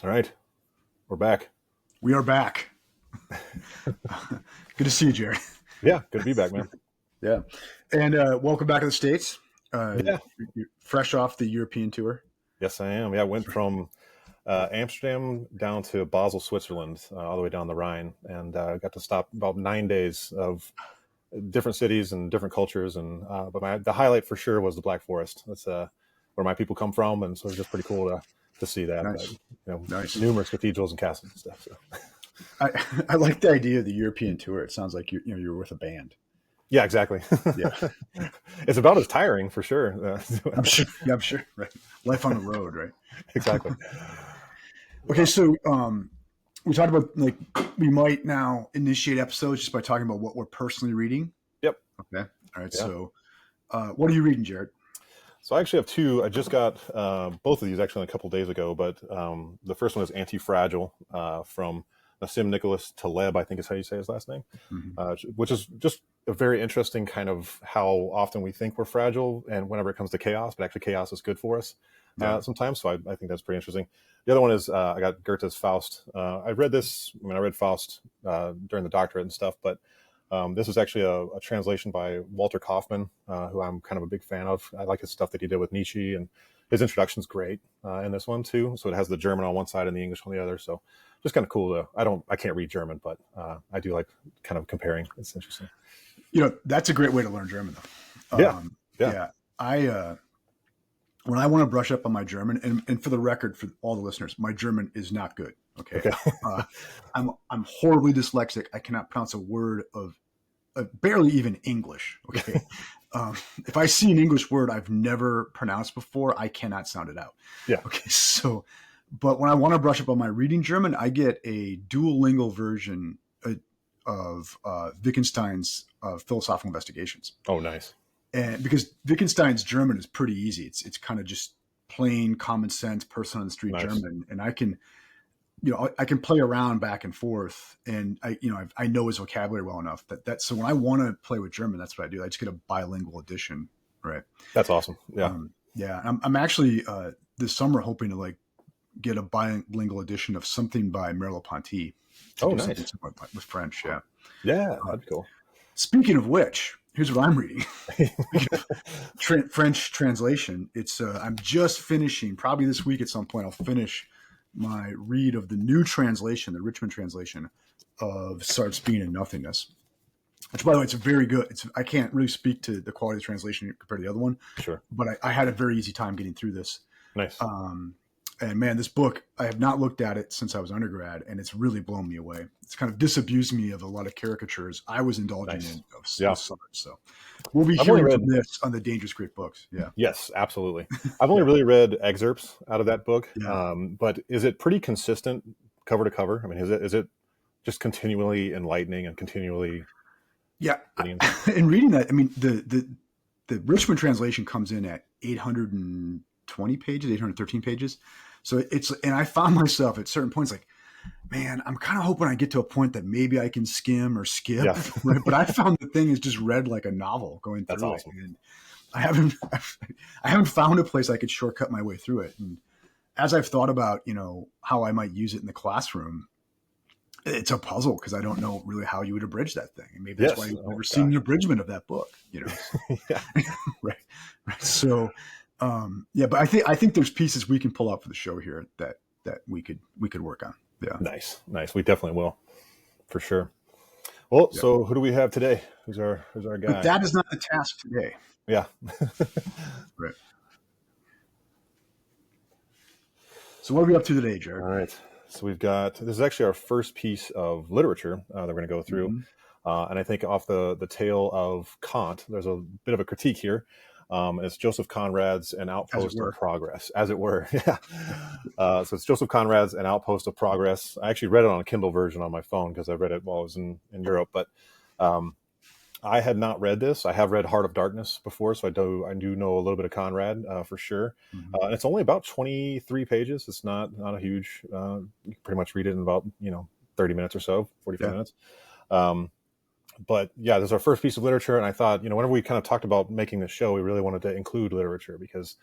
All right, we're back. We are back. Good to see you, Jared. Yeah, good to be back, man. Yeah. And welcome back to the States. Yeah, You're fresh off the European tour. yes, I am. Yeah, I went from Amsterdam down to Basel, Switzerland, all the way down the Rhine, and got to stop about 9 days of different cities and different cultures. And but the highlight for sure was the Black Forest. That's where my people come from, and so it's just pretty cool to see that. But Nice. Nice. numerous cathedrals and castles and stuff. So I, I like the idea of the European tour. It sounds like you're with a band. yeah, exactly. Yeah. It's about as tiring for sure. I'm sure. Yeah, I'm sure. Right. Life on the road, right? Exactly. Okay. So we talked about we might now initiate episodes just by talking about what we're personally reading. Yep. Okay. All right. Yeah. So what are you reading, Jared? So I actually have two. I just got both of these actually a couple days ago, but the first one is Anti-Fragile from Nassim Nicholas Taleb, I think is how you say his last name, which is just a very interesting kind of how often we think we're fragile and whenever it comes to chaos, but actually chaos is good for us sometimes. So I think that's pretty interesting. The other one is I got Goethe's Faust. I read this, I read Faust during the doctorate and stuff, but this is actually a translation by Walter Kaufmann, who I'm kind of a big fan of. I like his stuff that he did with Nietzsche, and his introduction's great in this one too. So it has the German on one side and the English on the other. So just kind of cool. I can't read German, but I do like kind of comparing. It's interesting. That's a great way to learn German, though. Yeah. I when I want to brush up on my German, and for the record, for all the listeners, my German is not good. Okay. I'm horribly dyslexic. I cannot pronounce a word of barely even English. Okay. If I see an English word I've never pronounced before, I cannot sound it out. Yeah. Okay. So, but when I want to brush up on my reading German, I get a Duolingo version of Wittgenstein's philosophical investigations. Oh, nice. And because Wittgenstein's German is pretty easy, it's kind of just plain common sense, person on the street German, and I can play around back and forth, and I know his vocabulary well enough that so when I want to play with German, that's what I do. I just get a bilingual edition, right? That's awesome. Yeah, I'm actually this summer hoping to get a bilingual edition of something by Merleau-Ponty. Oh, nice. With French, yeah. Yeah, that'd be cool. Speaking of which, here's what I'm reading. French translation. It's I'm just finishing, probably this week at some point, I'll finish my read of the new translation, the Richmond translation of Sartre's Being and Nothingness, which, by the way, it's very good. I can't really speak to the quality of the translation compared to the other one. Sure. But I had a very easy time getting through this. Nice. And man, this book, I have not looked at it since I was undergrad, and it's really blown me away. It's kind of disabused me of a lot of caricatures I was indulging in of Sartre. So we'll be hearing from this on the Dangerous Great Books. Yeah. Yes, absolutely. I've only really read excerpts out of that book, but is it pretty consistent cover to cover? I mean, is it just continually enlightening and continually? Yeah. In reading that, I mean, the Richmond translation comes in at 820 pages, 813 pages. So and I found myself at certain points man, I'm kind of hoping I get to a point that maybe I can skim or skip. Yeah. Right? But I found the thing is just read like a novel going through. That's awesome. It. And I haven't found a place I could shortcut my way through it. And as I've thought about, how I might use it in the classroom, it's a puzzle because I don't know really how you would abridge that thing. And maybe that's why you've never seen an abridgment of that book, Right. So, but I think there's pieces we can pull out for the show here that we could work on. Yeah. Nice. We definitely will, for sure. Well, so who do we have today? Who's our guy? But that is not the task today. Yeah. Right. So what are we up to today, Jared? All right. So this is actually our first piece of literature that we're going to go through. Mm-hmm. And I think off the tail of Kant, there's a bit of a critique here. It's Joseph Conrad's An Outpost of Progress, as it were. Yeah. So it's Joseph Conrad's An Outpost of Progress. I actually read it on a Kindle version on my phone because I read it while I was in Europe. But I had not read this. I have read Heart of Darkness before, so I do know a little bit of Conrad for sure. Mm-hmm. And it's only about 23 pages. It's not a huge. You can pretty much read it in about 30 minutes or so, 45 minutes. But yeah, this is our first piece of literature, and I thought, whenever we kind of talked about making this show, we really wanted to include literature because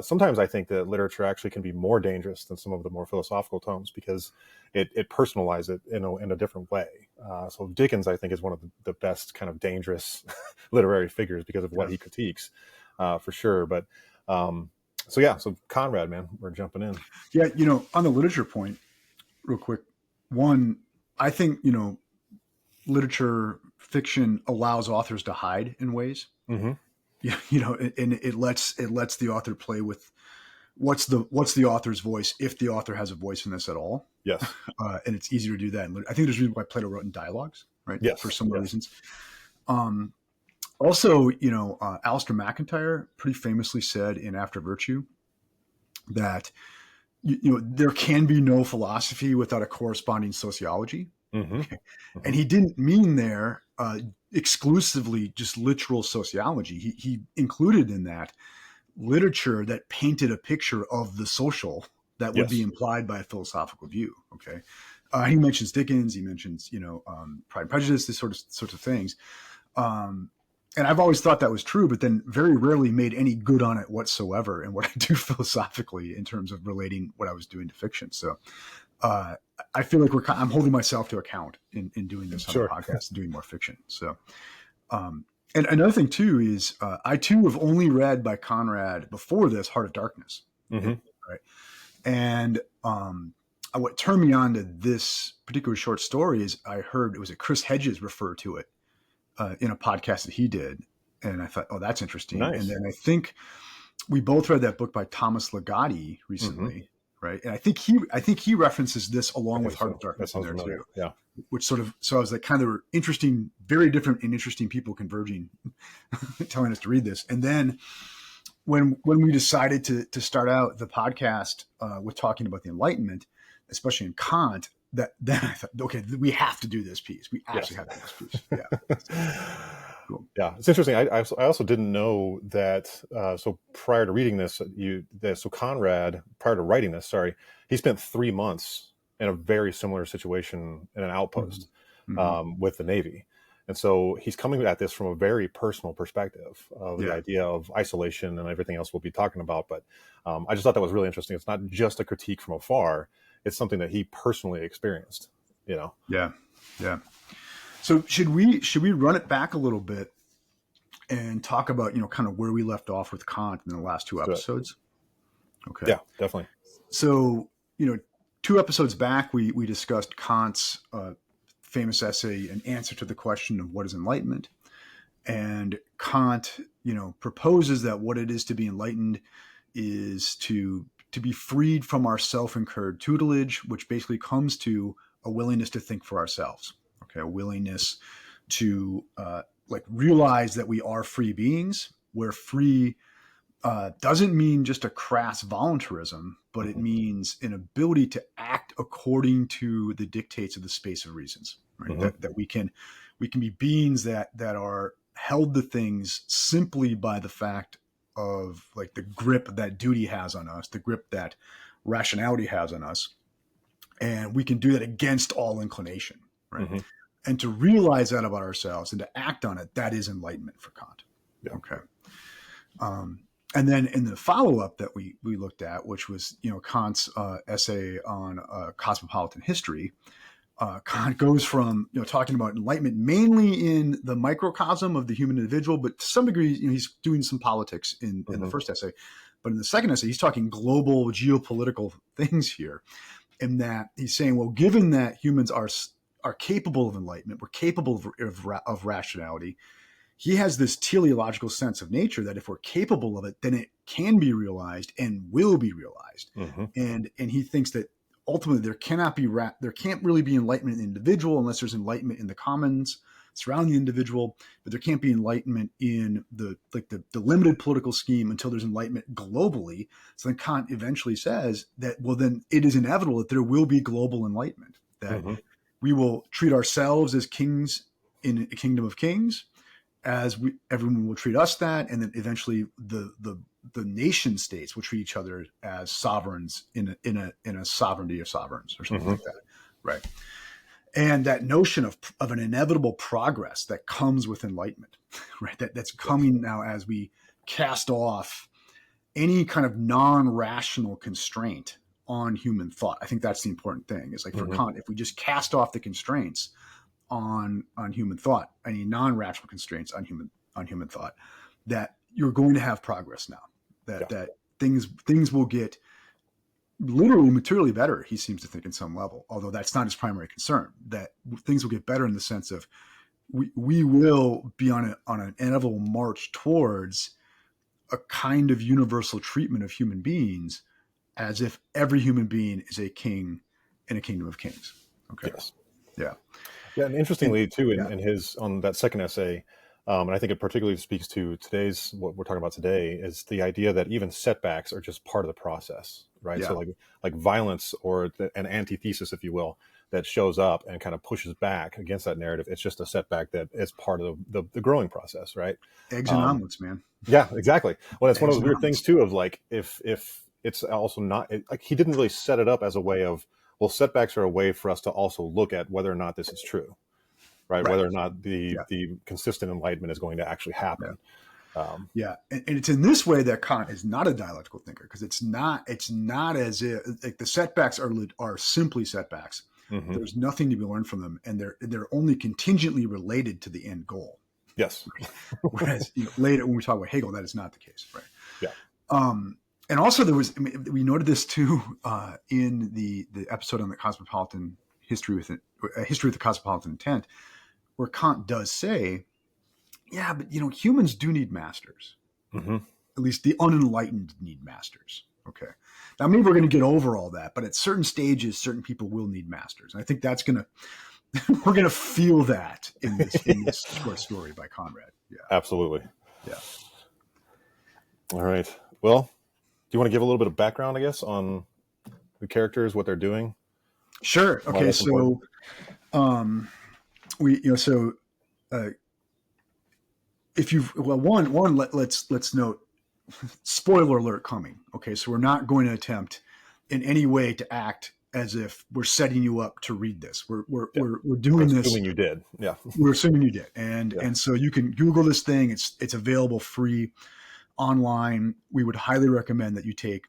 Sometimes I think that literature actually can be more dangerous than some of the more philosophical tomes because it personalizes it in a different way. So Dickens, I think, is one of the best kind of dangerous literary figures because of what he critiques, for sure. But so Conrad, man, we're jumping in. Yeah, on the literature point, real quick, one, I think, literature fiction allows authors to hide in ways. Mm-hmm. Yeah, and it lets the author play with what's the author's voice, if the author has a voice in this at all. Yes. And it's easier to do that. I think there's a reason why Plato wrote in dialogues, right? Yes. For similar reasons. Also, Alistair McIntyre pretty famously said in After Virtue that there can be no philosophy without a corresponding sociology. Mm-hmm. Okay. And he didn't mean there exclusively just literal sociology. He included in that literature that painted a picture of the social that would be implied by a philosophical view. Okay. He mentions Dickens, he mentions, Pride and Prejudice, this sorts of things. And I've always thought that was true, but then very rarely made any good on it whatsoever in what I do philosophically in terms of relating what I was doing to fiction. So I feel like I'm holding myself to account in doing this on the podcast and doing more fiction. So, and another thing too is I too have only read by Conrad before this Heart of Darkness. Mm-hmm. Right. And what turned me on to this particular short story is I heard, it was Chris Hedges refer to it in a podcast that he did. And I thought, oh, that's interesting. Nice. And then I think we both read that book by Thomas Ligotti recently. Mm-hmm. Right. And I think he references this along with Heart of Darkness in there too. Yeah. Which so I was like, kind of interesting, very different and interesting people converging, telling us to read this. And then when we decided to start out the podcast with talking about the Enlightenment, especially in Kant, then I thought, okay, we have to do this piece. We actually have to do this piece. Yeah. Cool. Yeah, it's interesting. I also didn't know that. So prior to reading this, so Conrad, prior to writing this, he spent 3 months in a very similar situation in an outpost with the Navy, and so he's coming at this from a very personal perspective of the idea of isolation and everything else we'll be talking about. But I just thought that was really interesting. It's not just a critique from afar; it's something that he personally experienced. Yeah. Yeah. So should we run it back a little bit and talk about, kind of where we left off with Kant in the last two episodes? Okay. Yeah, definitely. So, 2 episodes back, we discussed Kant's famous essay, An Answer to the Question of What is Enlightenment. And Kant, proposes that what it is to be enlightened is to be freed from our self-incurred tutelage, which basically comes to a willingness to think for ourselves. Okay, a willingness to realize that we are free beings, where free doesn't mean just a crass voluntarism, but it means an ability to act according to the dictates of the space of reasons. Right? That we can be beings that are held to things simply by the fact of the grip that duty has on us, the grip that rationality has on us, and we can do that against all inclination. Right. Mm-hmm. And to realize that about ourselves and to act on it, that is enlightenment for Kant. Yeah. Okay. And then in the follow-up that we looked at, which was, Kant's essay on cosmopolitan history, Kant goes from, talking about enlightenment mainly in the microcosm of the human individual, but to some degree, he's doing some politics in the first essay. But in the second essay, he's talking global geopolitical things here. In that he's saying, well, given that humans are capable of enlightenment, we're capable of rationality, he has this teleological sense of nature that if we're capable of it, then it can be realized and will be realized. And he thinks that ultimately there can't really be enlightenment in the individual unless there's enlightenment in the commons surrounding the individual, but there can't be enlightenment in the limited political scheme until there's enlightenment globally. So then Kant eventually says that, well, then it is inevitable that there will be global enlightenment, that we will treat ourselves as kings in a kingdom of kings, as everyone will treat us that, and then eventually the nation states will treat each other as sovereigns in a sovereignty of sovereigns or something like that, right? And that notion of an inevitable progress that comes with enlightenment, right? That's coming now as we cast off any kind of non-rational constraint on human thought. I think that's the important thing. Is like for Kant, if we just cast off the constraints on human thought, any non-rational constraints on human thought, that you're going to have progress now. That things will get literally materially better, he seems to think, in some level, although that's not his primary concern. That things will get better in the sense of we will be on an inevitable march towards a kind of universal treatment of human beings as if every human being is a king in a kingdom of kings. Okay. Yes. Yeah. Yeah. And interestingly, too, in his, on that second essay, and I think it particularly speaks to what we're talking about today, is the idea that even setbacks are just part of the process, right? Yeah. So like violence or an antithesis, if you will, that shows up and kind of pushes back against that narrative. It's just a setback that is part of the growing process, right? Eggs and omelets, man. Yeah, exactly. Well, it's one of Eggs those and weird omelets. things too, of like, if it's also not, like, he didn't really set it up as a way of, well, setbacks are a way for us to also look at whether or not this is true. Right? Whether or not the consistent enlightenment is going to actually happen. And it's in this way that Kant is not a dialectical thinker, because it's not as if like the setbacks are simply setbacks. There's nothing to be learned from them, and they're only contingently related to the end goal. Yes. Whereas later when we talk about Hegel, that is not the case, right? Yeah. And also we noted this too in the episode on the cosmopolitan history with the cosmopolitan intent, where Kant does say, yeah, but humans do need masters. At least the unenlightened need masters. Okay. Now maybe we're going to get over all that, but at certain stages, certain people will need masters. And I think we're going to feel that in this short story by Conrad. Yeah. Absolutely. Yeah. All right. Well, do you want to give a little bit of background, I guess, on the characters, what they're doing? Sure. Okay. So, let's note, spoiler alert coming. Okay. So we're not going to attempt in any way to act as if we're setting you up to read this. We're doing this. Assuming you did. Yeah. We're assuming you did. And so you can Google this thing. It's available free online. We would highly recommend that you take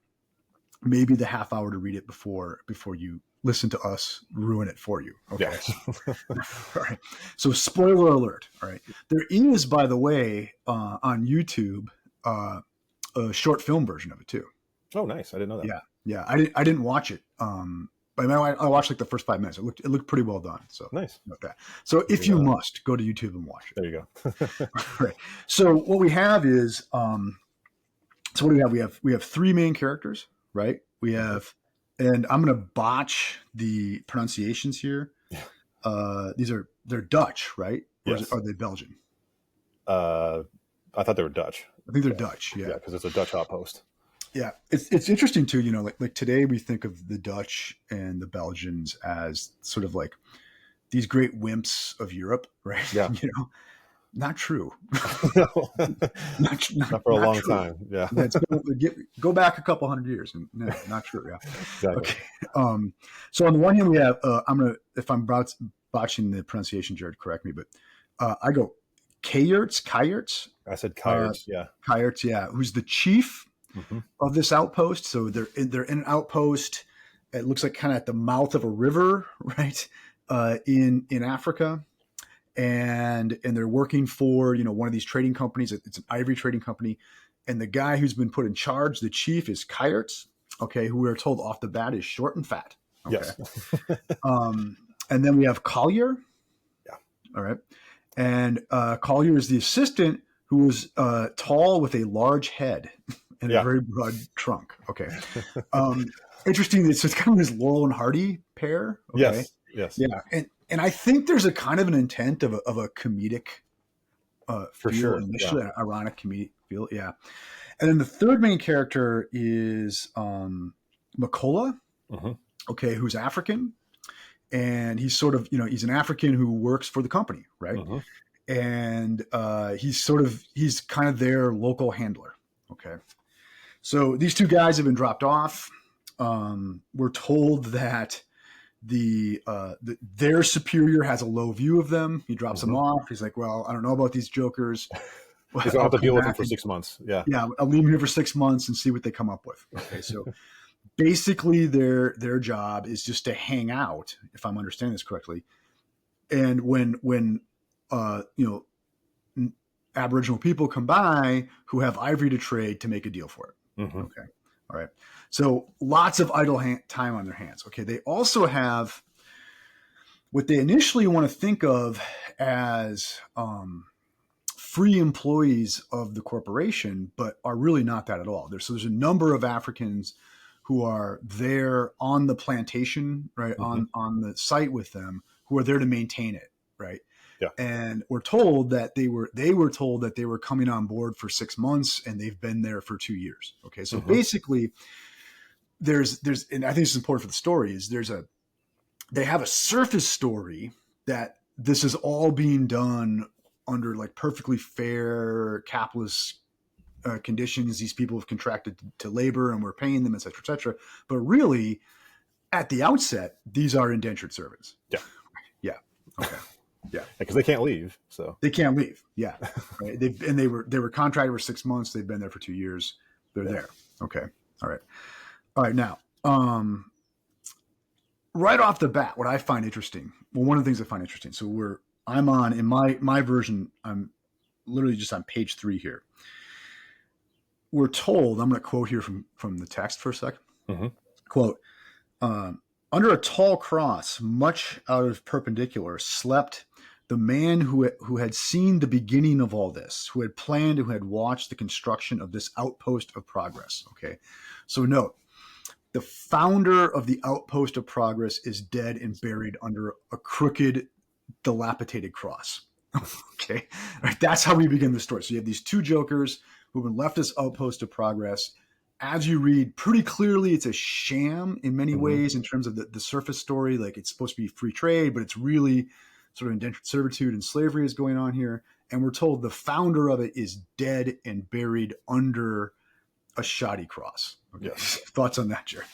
maybe the half hour to read it before you listen to us ruin it for you. Okay. Yeah. All right. So spoiler alert. All right. There is, by the way, on YouTube, a short film version of it too. Oh, nice. I didn't know that. Yeah. Yeah. I didn't watch it. But I watched like the first 5 minutes. It looked pretty well done. So nice. Okay. So if you must, go to YouTube and watch it. There you go. Right. So what we have is, so what do we have? We have three main characters, right? We have, and I'm going to botch the pronunciations here. They're Dutch, right? Yes. Or are they Belgian? I thought they were Dutch. I think they're Dutch. Yeah. Yeah, because it's a Dutch outpost. Yeah, it's interesting too. Like today we think of the Dutch and the Belgians as sort of like these great wimps of Europe, right? Yeah. Not true. No. not for a long true. time. Yeah. Go back a couple hundred years, and no, not true. Yeah. Exactly. Okay. So on the one hand, we have if I'm botching the pronunciation, Jared, correct me, but I go Kayerts. I said Kayerts. Yeah. Kayerts. Yeah. Who's the chief of this outpost? So they're in an outpost. It looks like kind of at the mouth of a river, right? In Africa. And they're working for, one of these trading companies. It's an ivory trading company. And the guy who's been put in charge, the chief, is Kayerts, okay, who we are told off the bat is short and fat. Okay. Yes. And then we have Collier. Yeah. All right. And Collier is the assistant, who was tall with a large head and a very broad trunk. Okay. Interesting. It's kind of this Laurel and Hardy pair. Okay? Yes. Yeah. And I think there's a kind of an intent of a comedic for feel, sure, initially, an ironic comedic feel. Yeah. And then the third main character is Makola, okay, who's African. And he's sort of, he's an African who works for the company, right? And he's kind of their local handler. Okay. So these two guys have been dropped off. We're told that their superior has a low view of them. He drops them off. He's like, well, I don't know about these jokers. He's gonna I'll have to come deal with him back for and 6 months. Yeah. yeah, I'll leave him here for 6 months and see what they come up with. Okay, so basically their job is just to hang out, if I'm understanding this correctly. And when Aboriginal people come by who have ivory to trade to make a deal for it. Mm-hmm. Okay, all right. So lots of idle time on their hands. Okay, they also have what they initially want to think of as free employees of the corporation, but are really not that at all. There's a number of Africans who are there on the plantation, right, Mm-hmm. on the site with them, who are there to maintain it, right. Yeah. And we're told that they were told that they were coming on board for 6 months, and they've been there for 2 years. Okay, so Mm-hmm. basically, there's and I think it's important for the story is they have a surface story that this is all being done under like perfectly fair capitalist conditions. These people have contracted to labor and we're paying them, et cetera, et cetera. But really, at the outset, these are indentured servants. Yeah. Yeah. Okay. Yeah. Because they can't leave. So they can't leave. Yeah. Right. They were contracted for 6 months. They've been there for 2 years. They're there. Okay. All right. All right. Now, right off the bat, what I find interesting, well, one of the things I find interesting. So I'm on in my version. I'm literally just on page 3 here. We're told, I'm going to quote here from the text for a second. Mm-hmm. Quote, under a tall cross, much out of perpendicular, slept the man who had seen the beginning of all this, who had planned, who had watched the construction of this outpost of progress. Okay. So note, the founder of the outpost of progress is dead and buried under a crooked, dilapidated cross. Okay. All right, that's how we begin the story. So you have these two jokers who've been left as outpost of progress. As you read pretty clearly, it's a sham in many ways in terms of the surface story. Like it's supposed to be free trade, but it's really sort of indentured servitude and slavery is going on here. And we're told the founder of it is dead and buried under a shoddy cross. Okay. Yes. Thoughts on that, Jerry?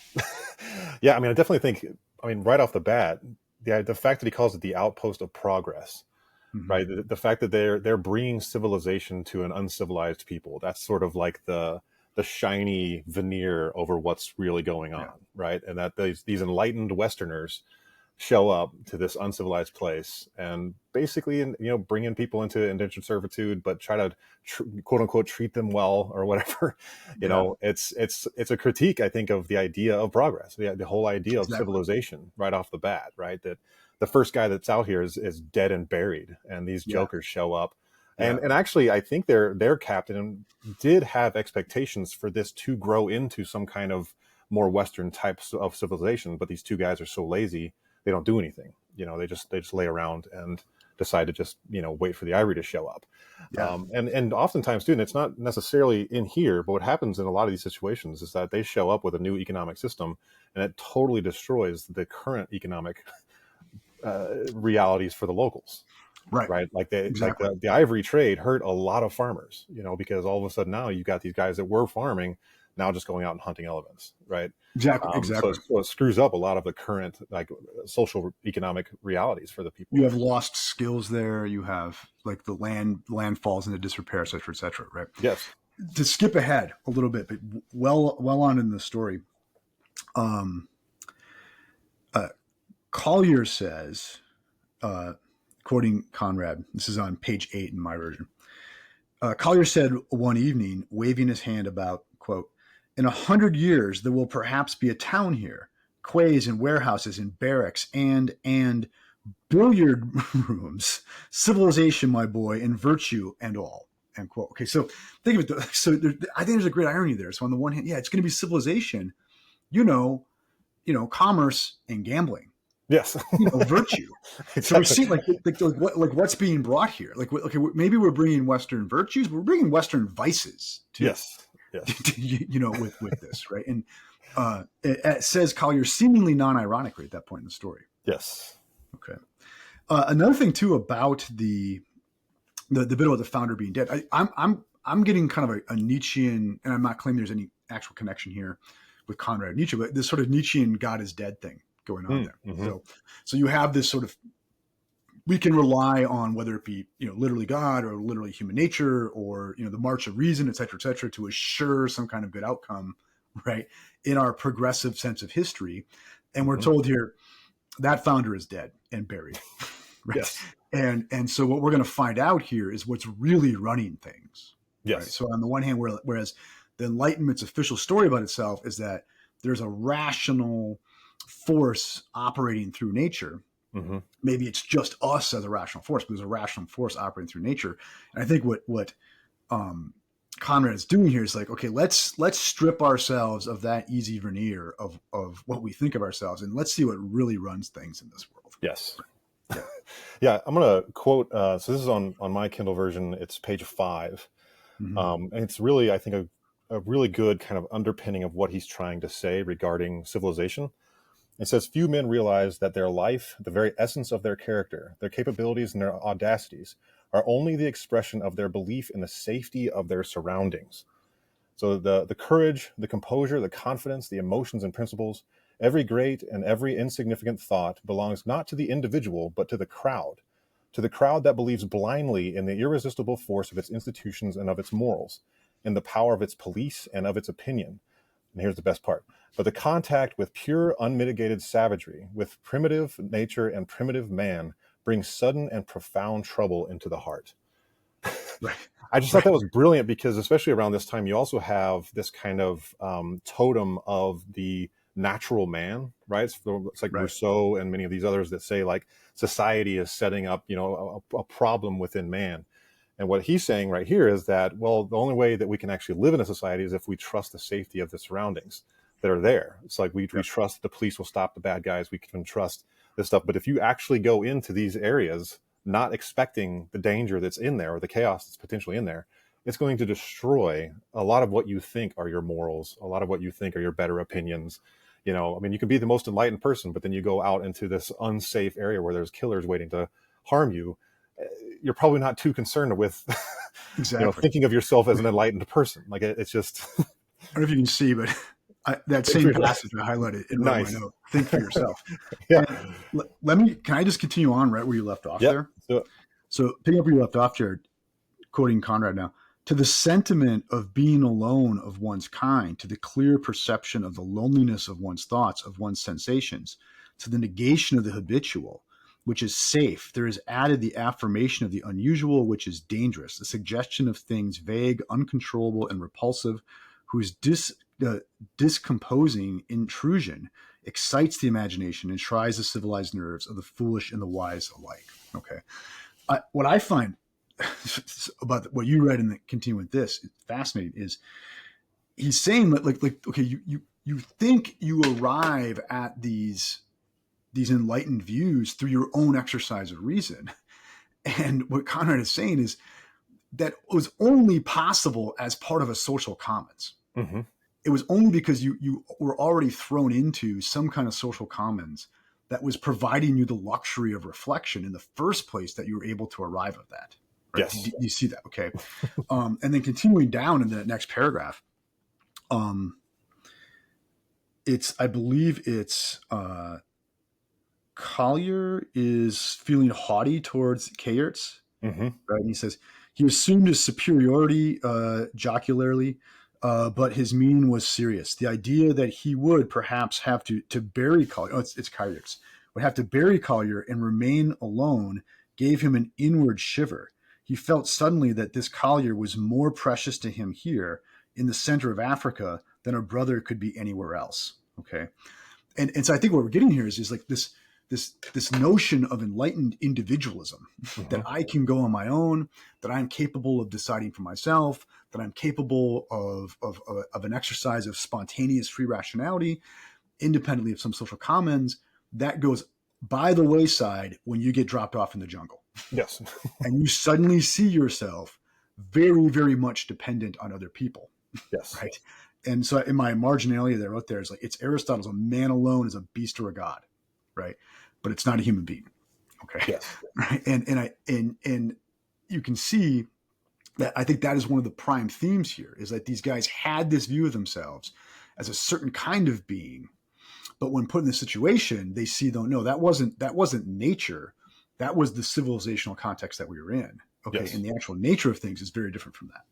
Yeah, I mean, I definitely think, right off the bat, the fact that he calls it the outpost of progress, right? The fact that they're bringing civilization to an uncivilized people, that's sort of like the shiny veneer over what's really going on, right? And that these enlightened Westerners show up to this uncivilized place and basically, bring in people into indentured servitude, but try to quote unquote treat them well or whatever. You know, it's a critique, I think, of the idea of progress, the whole idea of civilization right off the bat, right? That the first guy that's out here is dead and buried, and these jokers show up. And actually, I think their captain did have expectations for this to grow into some kind of more Western types of civilization, but these two guys are so lazy, they don't do anything. They just lay around and decide to just wait for the ivory to show up. And oftentimes, too, and it's not necessarily in here, but what happens in a lot of these situations is that they show up with a new economic system, and it totally destroys the current economic realities for the locals. Right. Like the ivory trade hurt a lot of farmers, because all of a sudden now you've got these guys that were farming now just going out and hunting elephants. Right. Exactly. So it screws up a lot of the current social economic realities for the people. You have lost skills there. You have like the land falls into disrepair, et cetera, right? Yes. To skip ahead a little bit, but well on in the story, Collier says, quoting Conrad, this is on page 8 in my version. Collier said one evening, waving his hand about, quote, "In 100 years, there will perhaps be a town here, quays and warehouses and barracks and billiard rooms, civilization, my boy, and virtue and all," end quote. Okay, so think of it. So I think there's a great irony there. So on the one hand, it's going to be civilization, commerce and gambling. Yes. Virtue. Exactly. So we're seeing like what's being brought here. Like, okay, maybe we're bringing Western virtues, but we're bringing Western vices too. Yes. with this, right? And it says Collier seemingly non-ironically at that point in the story. Yes. Okay. Another thing too about the bit about the founder being dead, I'm getting kind of a Nietzschean, and I'm not claiming there's any actual connection here with Conrad and Nietzsche, but this sort of Nietzschean God is dead thing going on there. So you have this sort of we can rely on, whether it be, literally God or literally human nature or, the march of reason, et cetera, to assure some kind of good outcome, right, in our progressive sense of history. And we're told here that founder is dead and buried. Right. Yes. And so what we're going to find out here is what's really running things. Yes. Right? So on the one hand, whereas the Enlightenment's official story about itself is that there's a rational force operating through nature. Mm-hmm. Maybe it's just us as a rational force, but there's a rational force operating through nature. And I think what Conrad is doing here is like, okay, let's strip ourselves of that easy veneer of what we think of ourselves, and let's see what really runs things in this world. Yes. Yeah, I'm going to quote, so this is on my Kindle version, it's page 5. Mm-hmm. And it's really, I think, a really good kind of underpinning of what he's trying to say regarding civilization. It says, few men realize that their life, the very essence of their character, their capabilities and their audacities, are only the expression of their belief in the safety of their surroundings. So the courage, the composure, the confidence, the emotions and principles, every great and every insignificant thought belongs not to the individual, but to the crowd that believes blindly in the irresistible force of its institutions and of its morals, in the power of its police and of its opinion. And here's the best part. But the contact with pure, unmitigated savagery, with primitive nature and primitive man, brings sudden and profound trouble into the heart. Right. I just thought that was brilliant because, especially around this time, you also have this kind of totem of the natural man, right? It's like Rousseau and many of these others that say like society is setting up, a problem within man. And what he's saying right here is that, well, the only way that we can actually live in a society is if we trust the safety of the surroundings that are there. It's like we trust the police will stop the bad guys. We can trust this stuff. But if you actually go into these areas not expecting the danger that's in there or the chaos that's potentially in there, it's going to destroy a lot of what you think are your morals, a lot of what you think are your better opinions. You can be the most enlightened person, but then you go out into this unsafe area where there's killers waiting to harm you. You're probably not too concerned with exactly. Thinking of yourself as an enlightened person. Like it's just I don't know if you can see, but that same passage I highlighted in my note. Think for yourself. Yeah. Can I just continue on right where you left off there? So picking up where you left off, Jared, quoting Conrad now, to the sentiment of being alone of one's kind, to the clear perception of the loneliness of one's thoughts, of one's sensations, to the negation of the habitual, which is safe, there is added the affirmation of the unusual, which is dangerous, the suggestion of things vague, uncontrollable, and repulsive, whose discomposing intrusion excites the imagination and tries the civilized nerves of the foolish and the wise alike. Okay. What I find about what you read and continue with this, it's fascinating, is he's saying that like okay, you think you arrive at these enlightened views through your own exercise of reason. And what Conrad is saying is that was only possible as part of a social commons. Mm-hmm. It was only because you were already thrown into some kind of social commons that was providing you the luxury of reflection in the first place that you were able to arrive at that. Right? Yes. You see that. Okay. And then continuing down in the next paragraph, I believe it's Collier is feeling haughty towards Kayerts, right? And he says he assumed his superiority jocularly, but his meaning was serious. The idea that he would perhaps have to bury Collier, it's Kayerts, would have to bury Collier and remain alone gave him an inward shiver. He felt suddenly that this Collier was more precious to him here in the center of Africa than a brother could be anywhere else. Okay. And so I think what we're getting here is like this notion of enlightened individualism, that I can go on my own, that I'm capable of deciding for myself, that I'm capable of an exercise of spontaneous free rationality, independently of some social commons, that goes by the wayside when you get dropped off in the jungle. Yes. And you suddenly see yourself very, very much dependent on other people. Yes. Right. And so in my marginalia that I wrote there is like, it's Aristotle's a man alone is a beast or a god. Right. But it's not a human being. Okay. Yes. Right. And you can see that I think that is one of the prime themes here, is that these guys had this view of themselves as a certain kind of being, but when put in this situation, they see, though, no, that wasn't nature. That was the civilizational context that we were in. Okay. Yes. And the actual nature of things is very different from that.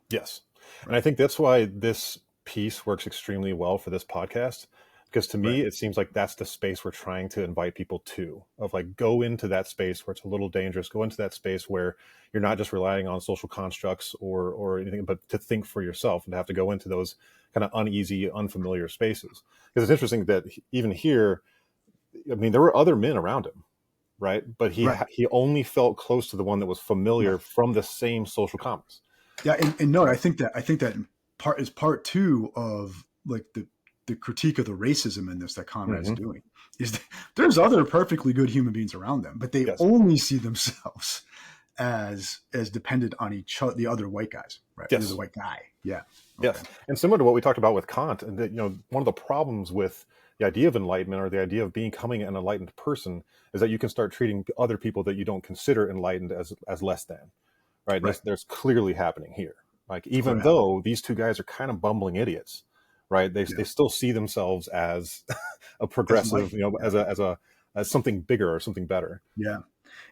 Yes. And Right. I think that's why this piece works extremely well for this podcast. Because to Right. me, it seems like that's the space we're trying to invite people to, of like, go into that space where it's a little dangerous, go into that space where you're not just relying on social constructs or anything, but to think for yourself and to have to go into those kind of uneasy, unfamiliar spaces. Because it's interesting that even here, I mean, there were other men around him, right? But Right. he only felt close to the one that was familiar Yeah. from the same social commons. Yeah. And no, I think that part is part two of like the critique of the racism in this that Conrad's Mm-hmm. doing is that there's other perfectly good human beings around them, but they Yes. only see themselves as dependent on the other white guys, right? Yes. The white guy. Yeah. Okay. Yes. And similar to what we talked about with Kant, and that, one of the problems with the idea of enlightenment or the idea of becoming an enlightened person is that you can start treating other people that you don't consider enlightened as less than, right? Right. There's clearly happening here. Like, even though these two guys are kind of bumbling idiots, right? They still see themselves as a progressive, as something bigger or something better. Yeah.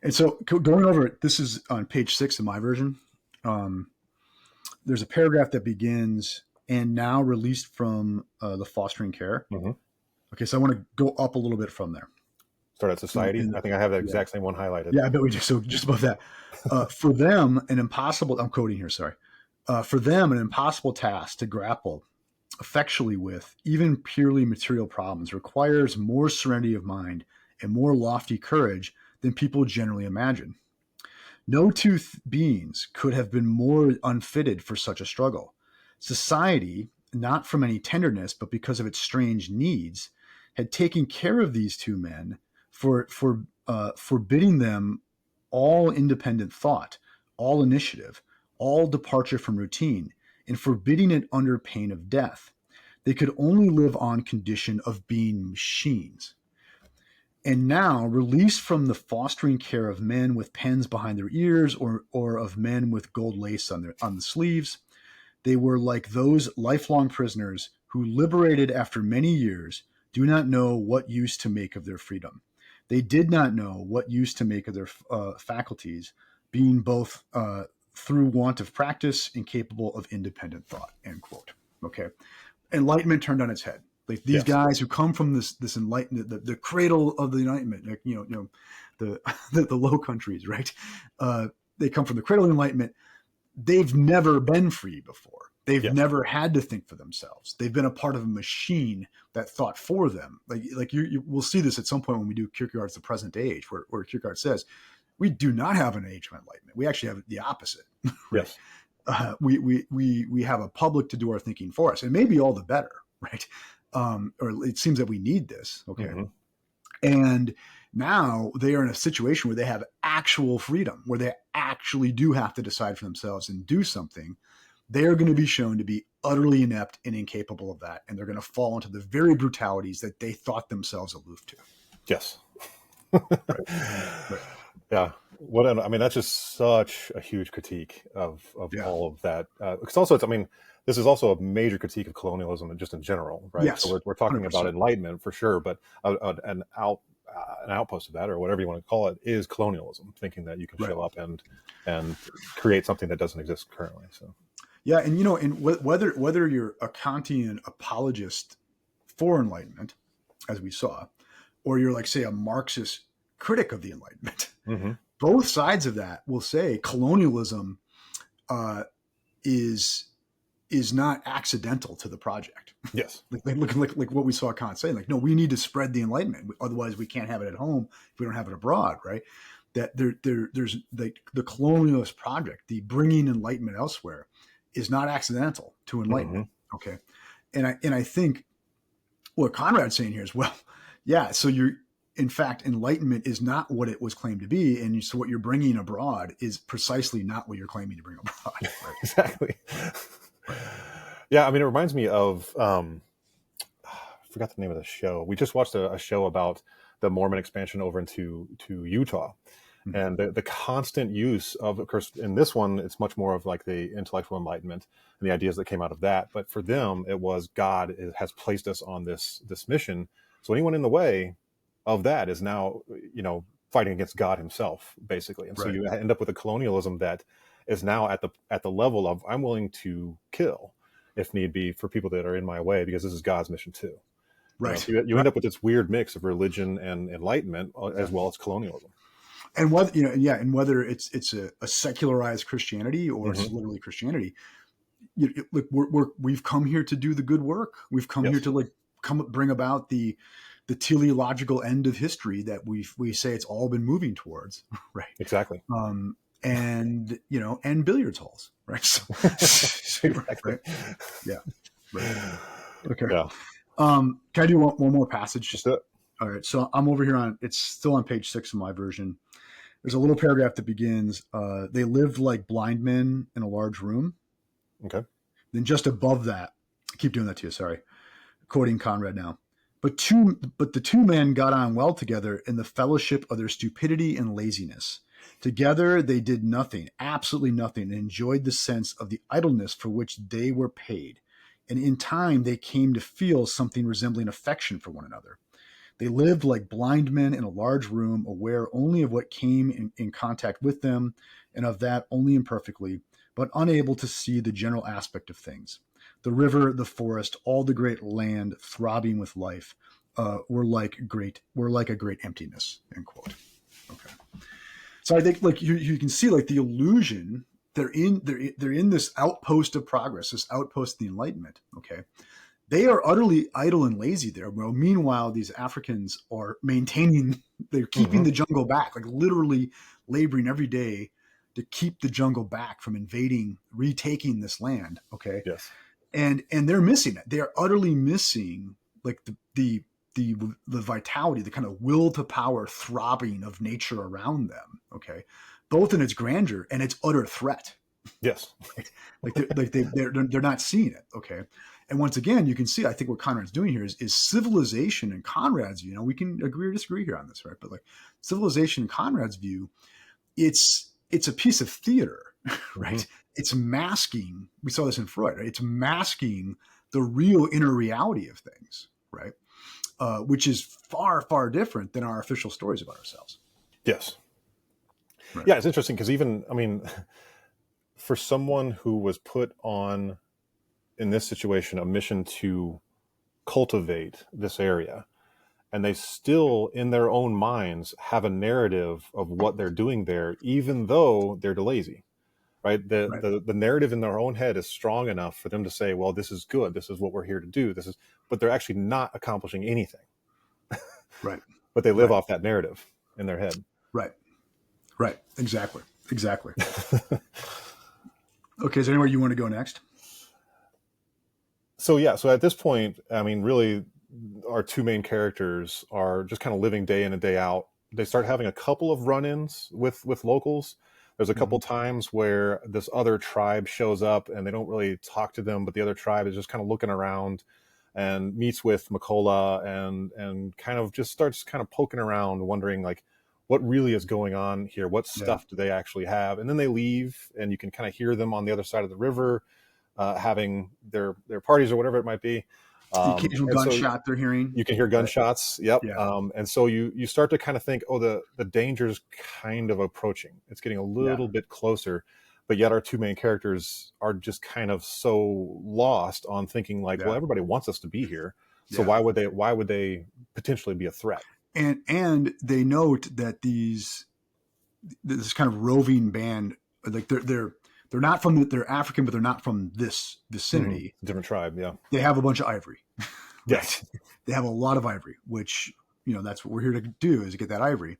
And so going over it, this is on page 6 of my version. There's a paragraph that begins, and now released from the fostering care. Mm-hmm. Okay, so I want to go up a little bit from there. Start at society. I think I have that exact same one highlighted. Yeah, I bet we just above that. For them, an impossible. I'm quoting here. Sorry. For them, an impossible task to grapple effectually with even purely material problems requires more serenity of mind and more lofty courage than people generally imagine. No two beings could have been more unfitted for such a struggle. Society, not from any tenderness, but because of its strange needs, had taken care of these two men for forbidding them all independent thought, all initiative, all departure from routine, and forbidding it under pain of death. They could only live on condition of being machines. And now, released from the fostering care of men with pens behind their ears or of men with gold lace on the sleeves, they were like those lifelong prisoners who, liberated after many years, do not know what use to make of their freedom. They did not know what use to make of their faculties, being both through want of practice incapable of independent thought. End quote. Okay. Enlightenment turned on its head. Like these guys who come from this enlightenment, the cradle of the enlightenment, like, the Low Countries, right? They come from the cradle of the enlightenment. They've never been free before. They've never had to think for themselves. They've been a part of a machine that thought for them. Like we'll see this at some point when we do Kierkegaard's The Present Age, where Kierkegaard says, we do not have an age of enlightenment. We actually have the opposite. Right? Yes. We have a public to do our thinking for us, and maybe all the better, right? Or it seems that we need this. Okay. Mm-hmm. And now they are in a situation where they have actual freedom, where they actually do have to decide for themselves and do something. They are going to be shown to be utterly inept and incapable of that. And they're going to fall into the very brutalities that they thought themselves aloof to. Yes. Right. Yeah. That's just such a huge critique of all of that. Because also, this is also a major critique of colonialism just in general, right? Yes. So we're talking 100%. About enlightenment for sure, but an outpost of that, or whatever you want to call it, is colonialism, thinking that you can show up and create something that doesn't exist currently. So yeah, and whether you're a Kantian apologist for enlightenment, as we saw, or you're like, say, a Marxist critic of the Enlightenment, mm-hmm. both sides of that will say colonialism is not accidental to the project. Yes. like what we saw Kant saying, like, no, we need to spread the Enlightenment. Otherwise we can't have it at home if we don't have it abroad, right? That there's the colonialist project, the bringing enlightenment elsewhere, is not accidental to enlightenment. Mm-hmm. Okay. And I think what Conrad's saying here is, well, yeah, so in fact, enlightenment is not what it was claimed to be. And so what you're bringing abroad is precisely not what you're claiming to bring abroad. Right? Exactly. Yeah, it reminds me of, I forgot the name of the show. We just watched a show about the Mormon expansion over into Utah. Mm-hmm. And the constant use of course, in this one, it's much more of like the intellectual enlightenment and the ideas that came out of that. But for them, it was God has placed us on this mission. So anyone in the way of that is now, fighting against God himself, basically. And so you end up with a colonialism that is now at the level of, I'm willing to kill if need be for people that are in my way, because this is God's mission too. Right. So you end up with this weird mix of religion and enlightenment, as well as colonialism. And whether, and whether it's a secularized Christianity or it's literally Christianity, look, we've come here to do the good work. We've come here to bring about the teleological end of history that we say it's all been moving towards, right? Exactly. And billiards halls, right? So, right? Yeah. Right. Okay. Yeah. Can I do one more passage? Just all right. So I'm over here it's still on page 6 of my version. There's a little paragraph that begins, they lived like blind men in a large room. Okay. Then just above that, I keep doing that to you, sorry. Quoting Conrad now. But the two men got on well together in the fellowship of their stupidity and laziness. Together they did nothing, absolutely nothing, and enjoyed the sense of the idleness for which they were paid. And in time they came to feel something resembling affection for one another. They lived like blind men in a large room, aware only of what came in contact with them, and of that only imperfectly, but unable to see the general aspect of things. The river, the forest, all the great land throbbing with life were like a great emptiness. End quote. Okay. So I think you can see the illusion. They're in this outpost of progress, this outpost of the Enlightenment. Okay. They are utterly idle and lazy there. Well, meanwhile, these Africans are they're keeping the jungle back, literally laboring every day to keep the jungle back from retaking this land. Okay. Yes. And they're missing it. They are utterly missing the vitality, the kind of will to power throbbing of nature around them. Okay. Both in its grandeur and its utter threat. Yes. They're not seeing it. Okay. And once again, you can see, I think what Conrad's doing here is civilization in Conrad's view. We can agree or disagree here on this, right? But civilization in Conrad's view, it's a piece of theater, right? It's masking. We saw this in Freud, right? It's masking the real inner reality of things, right? Which is far, far different than our official stories about ourselves. Yes. Right. Yeah, it's interesting because for someone who was put on, in this situation, a mission to cultivate this area, and they still, in their own minds, have a narrative of what they're doing there, even though they're lazy, right? The narrative in their own head is strong enough for them to say, well, this is good. This is what we're here to do. But they're actually not accomplishing anything. Right. But they live off that narrative in their head. Right. Right. Exactly. Okay. Is there anywhere you want to go next? So at this point, really, our two main characters are just kind of living day in and day out. They start having a couple of run-ins with locals. There's a couple times where this other tribe shows up and they don't really talk to them, but the other tribe is just kind of looking around and meets with Makola and kind of just starts kind of poking around, wondering what really is going on here? What stuff do they actually have? And then they leave, and you can kind of hear them on the other side of the river, having their parties or whatever it might be. The occasional gunshot they're hearing. You can hear gunshots. Yep. Yeah. And so you start to kind of think, the danger's kind of approaching. It's getting a little bit closer, but yet our two main characters are just kind of so lost on thinking well, everybody wants us to be here. So why would they potentially be a threat? And they note that this kind of roving band, they're not they're African, but they're not from this vicinity. Different tribe, yeah. They have a bunch of ivory. Yes. They have a lot of ivory, which, that's what we're here to do, is get that ivory.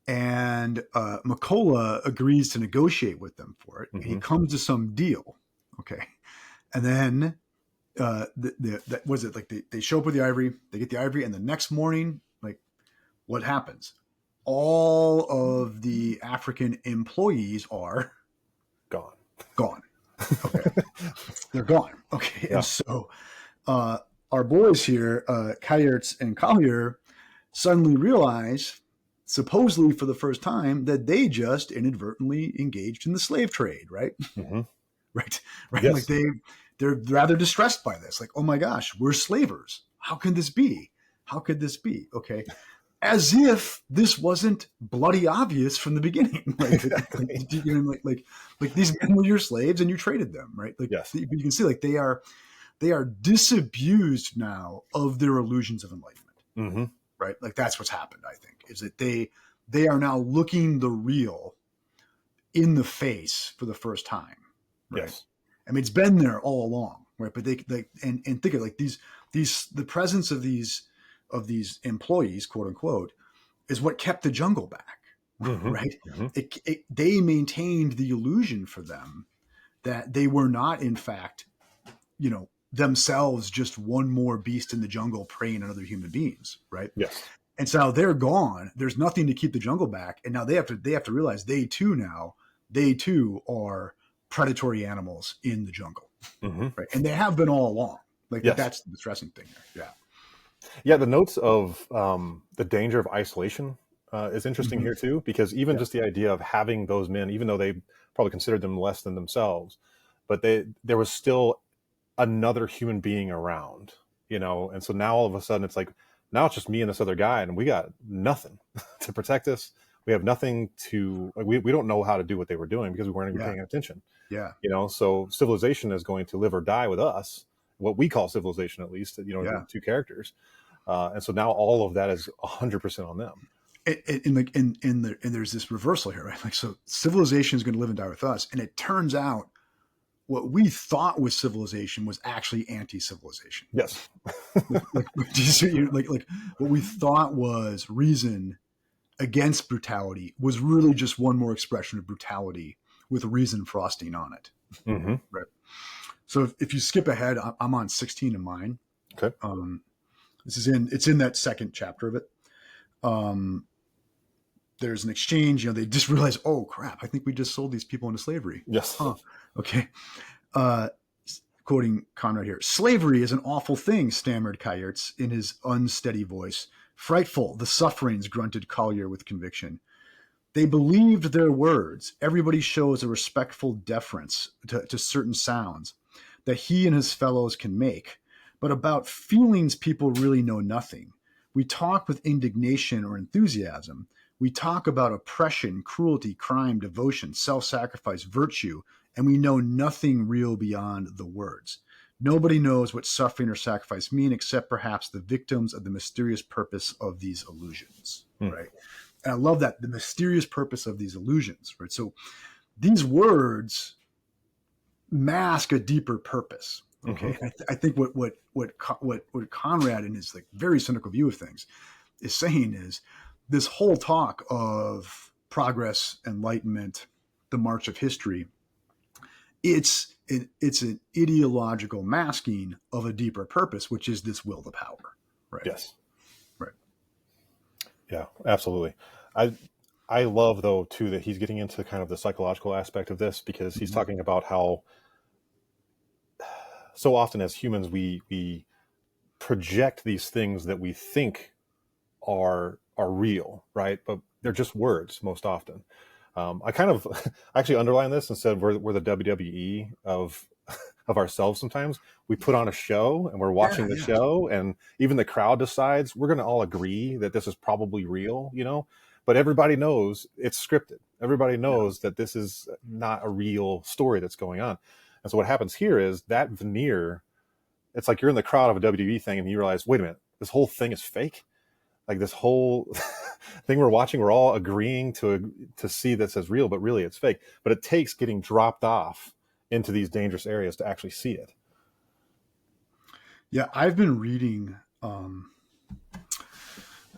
And Makola agrees to negotiate with them for it. And he comes to some deal. Okay. And then they show up with the ivory, they get the ivory, and the next morning, what happens? All of the African employees are gone. Okay. They're gone. Okay. Yeah. And so our boys here, Kayerts and Collier, suddenly realize, supposedly for the first time, that they just inadvertently engaged in the slave trade, right? Right. Yes. They're rather distressed by this. Oh my gosh, we're slavers. How could this be? Okay. as if this wasn't bloody obvious from the beginning. Exactly. Like these men were your slaves and you traded them, right? Like Yes. you can see, like they are disabused now of their illusions of enlightenment, Mm-hmm. right? Like that's what's happened. I think is that they are now looking the real in the face for the first time, right? Yes. I mean, it's been there all along, right? But and think of like these the presence of these employees, quote unquote, is what kept the jungle back, Mm-hmm. right? Mm-hmm. They maintained the illusion for them that they were not, in fact, themselves just one more beast in the jungle preying on other human beings, right? Yes. And so now they're gone. There's nothing to keep the jungle back, and now they have to realize they too are predatory animals in the jungle, Mm-hmm. right? And they have been all along. Like Yes. that's the distressing thing there. Yeah, the notes of the danger of isolation is interesting Mm-hmm. here too, because even Yeah. just the idea of having those men, even though they probably considered them less than themselves, but there was still another human being around, and so now all of a sudden it's like, now it's just me and this other guy, and we got nothing to protect us. We have nothing to, like, we don't know how to do what they were doing because we weren't even Yeah. paying attention. Yeah. So civilization is going to live or die with us, what we call civilization, at least, Yeah. the two characters. And so now all of that is 100% on them. And there's this reversal here, right? Like, so civilization is going to live and die with us, and it turns out what we thought was civilization was actually anti-civilization. Yes. like what we thought was reason against brutality was really just one more expression of brutality with reason frosting on it. Mm-hmm. Right. So if you skip ahead, I'm on 16 in mine. Okay. It's in that second chapter of it. There's an exchange, they just realize, oh crap, I think we just sold these people into slavery. Yes. Huh. Okay. Quoting Conrad here, slavery is an awful thing, stammered Kayerts in his unsteady voice. Frightful, the sufferings, grunted Collier with conviction. They believed their words. Everybody shows a respectful deference to certain sounds that he and his fellows can make. But about feelings, people really know nothing. We talk with indignation or enthusiasm. We talk about oppression, cruelty, crime, devotion, self-sacrifice, virtue, and we know nothing real beyond the words. Nobody knows what suffering or sacrifice mean except perhaps the victims of the mysterious purpose of these illusions, right? And I love that, the mysterious purpose of these illusions, right? So these words mask a deeper purpose. Okay, mm-hmm. I think what Conrad, in his like very cynical view of things, is saying is this whole talk of progress, enlightenment, the march of history. It's an ideological masking of a deeper purpose, which is this will to power. Right. Yes. Right. Yeah, absolutely. I love, though, too, that he's getting into kind of the psychological aspect of this, because he's mm-hmm. talking about how so often as humans we project these things that we think are real, right? But they're just words most often. I kind of actually underline this and said we're the WWE of ourselves. Sometimes we put on a show and we're watching the show, and even the crowd decides we're going to all agree that this is probably real, but everybody knows it's scripted. Everybody knows that this is not a real story that's going on. And so what happens here is that veneer, it's like you're in the crowd of a WWE thing and you realize, wait a minute, this whole thing is fake. Like this whole thing we're watching, we're all agreeing to see this as real, but really it's fake. But it takes getting dropped off into these dangerous areas to actually see it. Yeah, I've been reading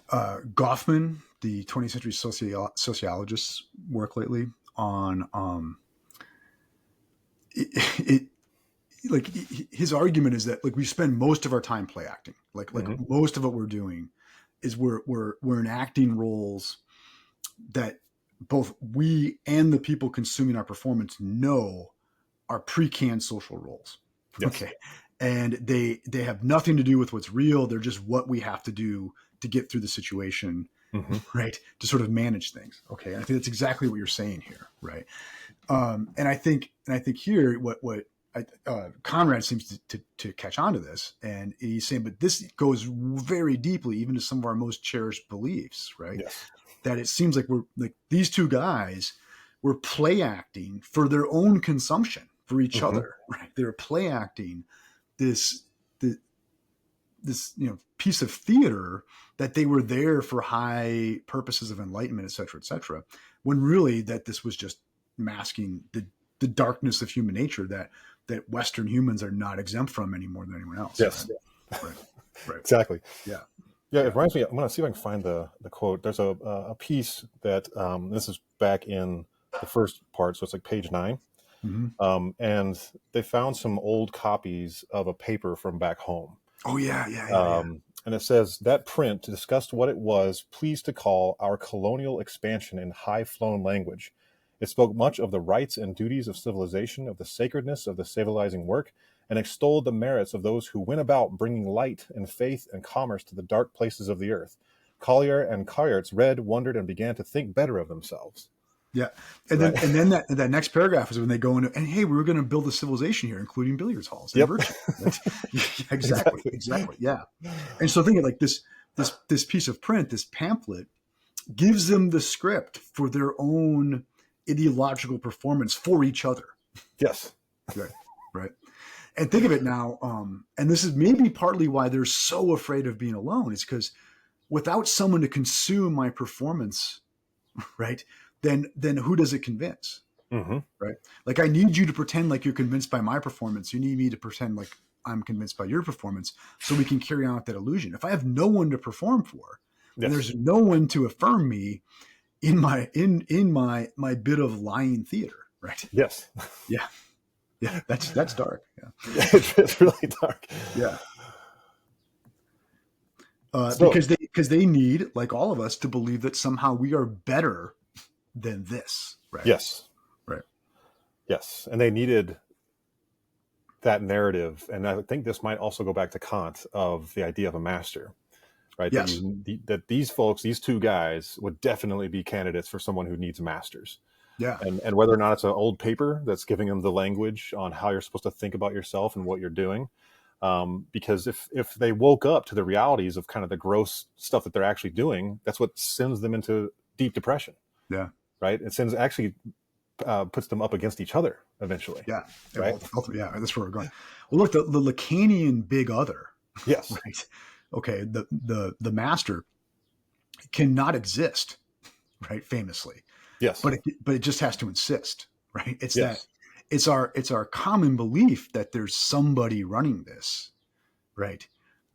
Goffman, the 20th century sociologist's work lately on like his argument is that like we spend most of our time play acting, like mm-hmm. most of what we're doing is we're enacting roles that both we and the people consuming our performance know are pre-canned social roles. Yes. Okay. And they have nothing to do with what's real. They're just what we have to do to get through the situation, mm-hmm. right? To sort of manage things. Okay. And I think that's exactly what you're saying here. Right. And I think here, what Conrad seems to catch on to this, and he's saying, but this goes very deeply, even to some of our most cherished beliefs, right? Yes. That it seems like we're like these two guys were play acting for their own consumption for each other, right? They were play acting this piece of theater that they were there for high purposes of enlightenment, et cetera, when really that this was just masking the darkness of human nature that Western humans are not exempt from any more than anyone else. Yes. Right. Exactly. Yeah. Yeah. It reminds me, I'm going to see if I can find the quote. There's a piece that, this is back in the first part. So it's like page 9. Mm-hmm. And they found some old copies of a paper from back home. Oh yeah. And it says that print discussed what it was pleased to call our colonial expansion in high-flown language. It spoke much of the rights and duties of civilization, of the sacredness of the civilizing work, and extolled the merits of those who went about bringing light and faith and commerce to the dark places of the earth. Collier and Coyarts read, wondered, and began to think better of themselves. Yeah, and then that next paragraph is when they go into, and hey, we were going to build a civilization here, including billiards halls. Yep. Exactly. Yeah, and so think of like this piece of print, this pamphlet, gives them the script for their own ideological performance for each other. Yes. Right. And think of it now, and this is maybe partly why they're so afraid of being alone, is because without someone to consume my performance, right, then who does it convince? Right? Like I need you to pretend like you're convinced by my performance. You need me to pretend like I'm convinced by your performance so we can carry on with that illusion. If I have no one to perform for, and there's no one to affirm me in my bit of lying theater, right? Yes. Yeah, that's dark. Yeah, it's really dark. Yeah, because they need, like all of us, to believe that somehow we are better than this, right? Yes, right. Yes, and they needed that narrative, and I think this might also go back to Kant of the idea of a master, right? Yes. That these folks, these two guys, would definitely be candidates for someone who needs masters. Yeah. And whether or not it's an old paper that's giving them the language on how you're supposed to think about yourself and what you're doing. Because if they woke up to the realities of kind of the gross stuff that they're actually doing, that's what sends them into deep depression. Yeah. Right. It puts them up against each other eventually. Yeah. Right. Yeah. That's where we're going. Well, look, the Lacanian big other. Yes. Right. Okay. The master cannot exist. Right. Famously. Yes. But it just has to insist. Right. It's our common belief that there's somebody running this, right,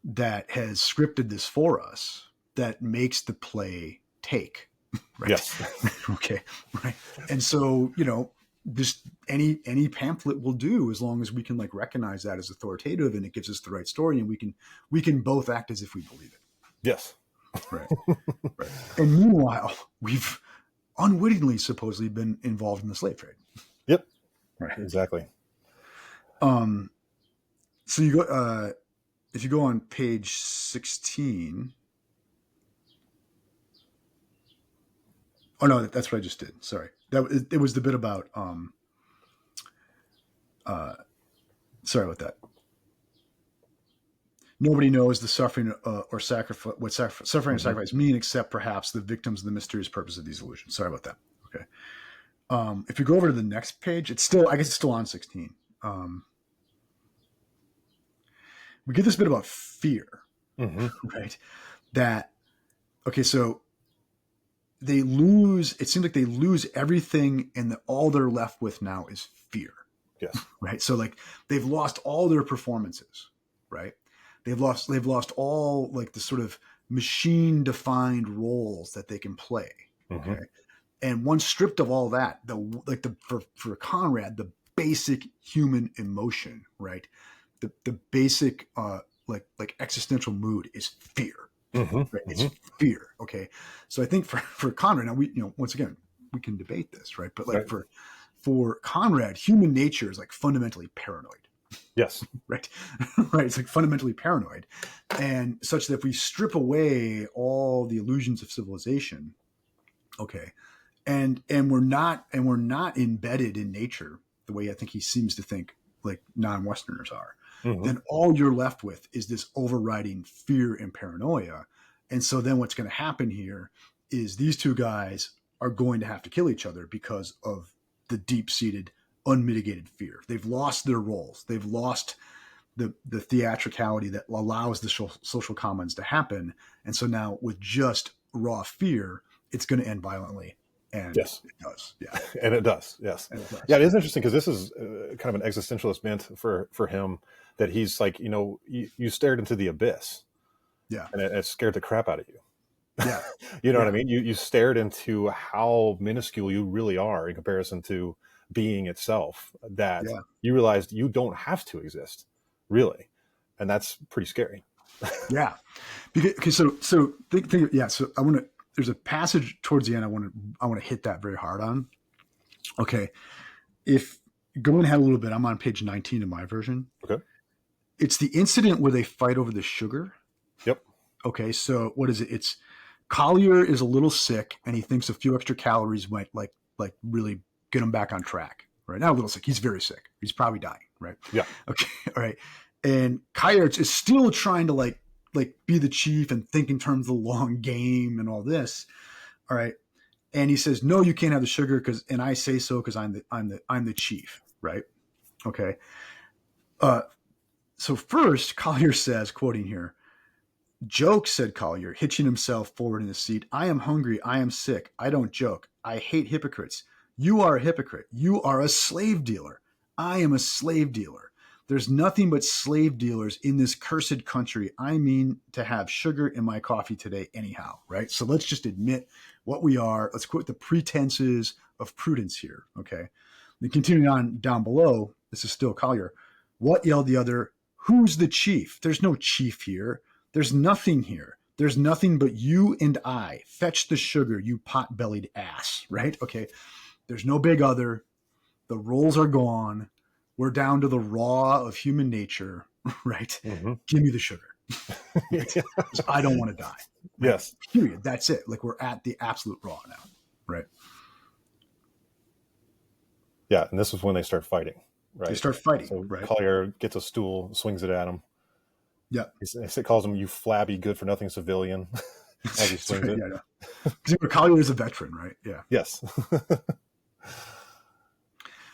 that has scripted this for us, that makes the play take. Right. Yes. Okay. Right. And so, just any pamphlet will do, as long as we can like recognize that as authoritative and it gives us the right story, and we can both act as if we believe it. Yes. Right. Right. And meanwhile, we've unwittingly supposedly been involved in the slave trade. Yep. Right. Exactly. So you go, if you go on page 16. Oh no, that's what I just did. Sorry. It was the bit about, sorry about that. Nobody knows the suffering or sacrifice, what suffering or sacrifice mean, except perhaps the victims of the mysterious purpose of these illusions. Sorry about that. Okay. If you go over to the next page, I guess it's still on 16. We get this bit about fear, right? Okay, so it seems like they lose everything, and all they're left with now is fear. Yes. Right. So like they've lost all their performances, right? They've lost all like the sort of machine defined roles that they can play. Okay. And once stripped of all that, for Conrad, the basic human emotion, right? The basic like existential mood is fear. Right? It's fear. Okay. So I think for Conrad, now once again, we can debate this, right? But like for Conrad, human nature is like fundamentally paranoid. Yes. Right. Right. It's like fundamentally paranoid. And such that if we strip away all the illusions of civilization, okay, and we're not embedded in nature the way I think he seems to think like non-Westerners are, Hmm. then all you're left with is this overriding fear and paranoia. And so then what's going to happen here is these two guys are going to have to kill each other because of the deep-seated, unmitigated fear. They've lost their roles. They've lost the theatricality that allows the social commons to happen. And so now with just raw fear, it's going to end violently. And Yes. it does. Yeah. And it does. Yes. And it does. Yeah. It is interesting because this is kind of an existentialist bent for him, that he's like, you stared into the abyss, Yeah. and it scared the crap out of you. Yeah. You know Yeah. what I mean? You stared into how minuscule you really are in comparison to being itself, that Yeah. you realized you don't have to exist, really. And that's pretty scary. Yeah. Because so think yeah. So there's a passage towards the end I want to hit that very hard on. Okay. If go ahead a little bit, I'm on page 19 of my version. Okay. It's the incident where they fight over the sugar. Yep. Okay. So what is it? It's Collier is a little sick and he thinks a few extra calories might like really get him back on track. Right. Not a little sick. He's very sick. He's probably dying. Right. Yeah. Okay. All right. And Kayerts is still trying to like be the chief and think in terms of the long game and all this. All right. And he says, no, you can't have the sugar and I say so because I'm the chief. Right. Okay. So first Collier says, quoting here, "Joke," said Collier, hitching himself forward in his seat. "I am hungry. I am sick. I don't joke. I hate hypocrites. You are a hypocrite. You are a slave dealer. I am a slave dealer. There's nothing but slave dealers in this cursed country. I mean to have sugar in my coffee today anyhow," right? So let's just admit what we are. Let's quit the pretenses of prudence here, okay? Then continuing on down below, this is still Collier. "What?" yelled the other. "Who's the chief? There's no chief here. There's nothing here. There's nothing but you and I. Fetch the sugar, you pot-bellied ass," right? Okay. There's no big other. The roles are gone. We're down to the raw of human nature, right? Mm-hmm. Give me the sugar. Right? I don't want to die. Right? Yes. Period. That's it. Like we're at the absolute raw now, right? Yeah. And this is when they start fighting, right? They start fighting, So right? Collier gets a stool, swings it at him. Yeah. He calls him, "You flabby, good for nothing civilian," as he swings it. Yeah, Collier is a veteran, right? Yeah. Yes.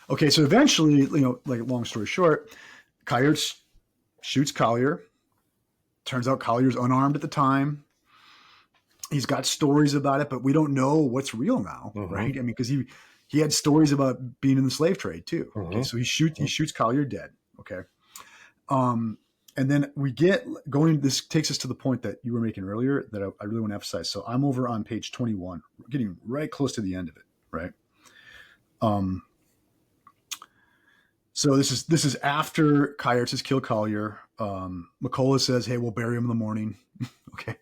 Okay, so eventually, like long story short, Kayerts shoots Collier. Turns out Collier's unarmed at the time. He's got stories about it, but we don't know what's real now, Mm-hmm. right? I mean, because he had stories about being in the slave trade too. Mm-hmm. Okay, so he shoots Collier dead. Okay, and then we get going. This takes us to the point that you were making earlier that I really want to emphasize. So I'm over on page 21, getting right close to the end of it, right? So this is after Kayerts has killed Collier. McCullough says, "Hey, we'll bury him in the morning." Okay.